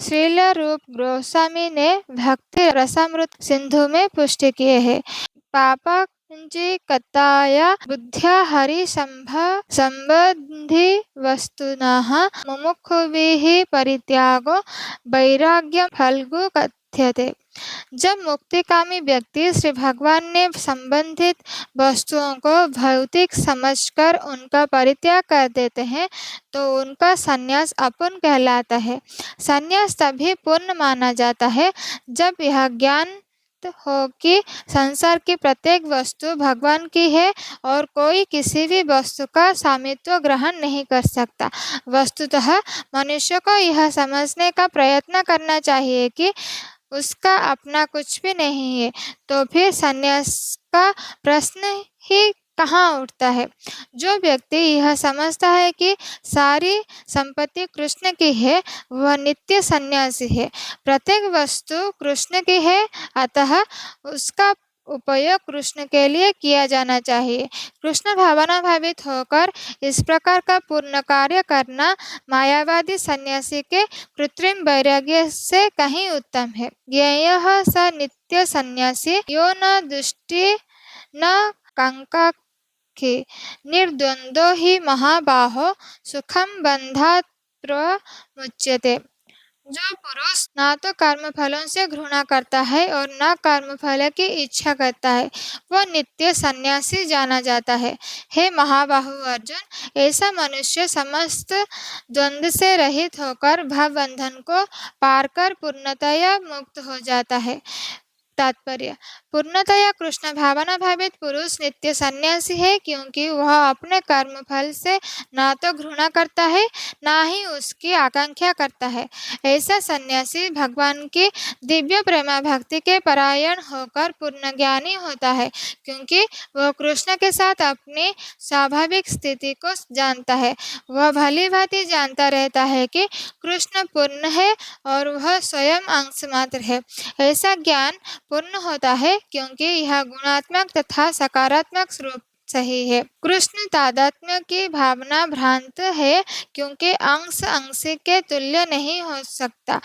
श्रील रूप गोस्वामी ने भक्ति रसामृत सिंधु में पुष्टि किए है। पापञ्चीकताया बुद्ध्या हरि संबंधी वस्तुनः मुमुक्षुभिः परित्यागो वैराग्यं फल्गु कथ्यते। जब मुक्तिकामी व्यक्ति श्री भगवान ने संबंधित वस्तुओं को भौतिक समझकर उनका परित्याग कर देते हैं तो उनका संन्यास अपूर्ण कहलाता है। संन्यास तभी पूर्ण माना जाता है जब यह ज्ञान हो कि संसार की प्रत्येक वस्तु भगवान की है और कोई किसी भी वस्तु का स्वामित्व ग्रहण नहीं कर सकता। वस्तुतः मनुष्य को यह समझने का प्रयत्न करना चाहिए कि उसका अपना कुछ भी नहीं है, तो फिर संन्यास का प्रश्न ही कहाँ उठता है। जो व्यक्ति यह समझता है कि सारी संपत्ति कृष्ण की है, वह नित्य सन्यासी है। प्रत्येक वस्तु कृष्ण की है, अतः उसका उपयोग कृष्ण के लिए किया जाना चाहिए। कृष्ण भावना भावित होकर इस प्रकार का पूर्ण कार्य करना मायावादी सन्यासी के कृत्रिम वैराग्य से कहीं उत्तम है। ज्ञेयः स नित्य सन्यासी यो न दुष्टि न कांक्षी निर्द्वंद्वो हि महाबाहो सुखम बंधात् प्रमुच्यते। जो पुरुष ना तो कर्म फलों से घृणा करता है और न कर्म फल की इच्छा करता है, वह नित्य सन्यासी जाना जाता है। हे महाबाहु अर्जुन, ऐसा मनुष्य समस्त द्वंद्व से रहित होकर भव बंधन को पार कर पूर्णतया मुक्त हो जाता है। तात्पर्य: पूर्णतया कृष्ण भावना भावित पुरुष नित्य सन्यासी है, क्योंकि वह अपने कर्म फल से ना तो घृणा करता है, ना ही उसकी आकांक्षा करता है। ऐसा सन्यासी भगवान की दिव्य प्रेमा भक्ति के परायण होकर पूर्ण ज्ञानी होता है, क्योंकि वह कृष्ण के साथ अपनी स्वाभाविक स्थिति को जानता है। वह भली भांति जानता रहता है कि कृष्ण पूर्ण है और वह स्वयं अंश मात्र है। ऐसा ज्ञान पूर्ण होता है क्योंकि यह गुणात्मक तथा सकारात्मक स्वरूप सही है। कृष्ण तादात्म्य की भावना भ्रांत है, क्योंकि अंश अंश के तुल्य नहीं हो सकता।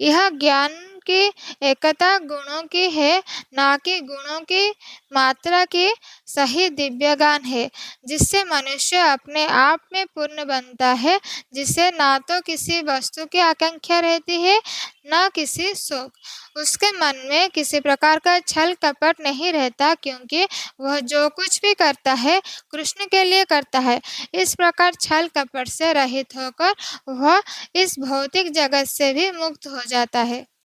यह ज्ञान की एकता गुणों की है, ना कि गुणों की मात्रा की सही दिव्य ज्ञान है, जिससे मनुष्य अपने आप में पूर्ण बनता है, जिसे ना तो किसी वस्तु की आकांक्षा रहती है, न किसी शोक। उसके मन में किसी प्रकार का छल कपट नहीं रहता, क्योंकि वह जो कुछ भी करता है कृष्ण के लिए करता है। इस प्रकार छल कपट से रहित होकर वह इस भौतिक जगत से भी मुक्त हो जाता है।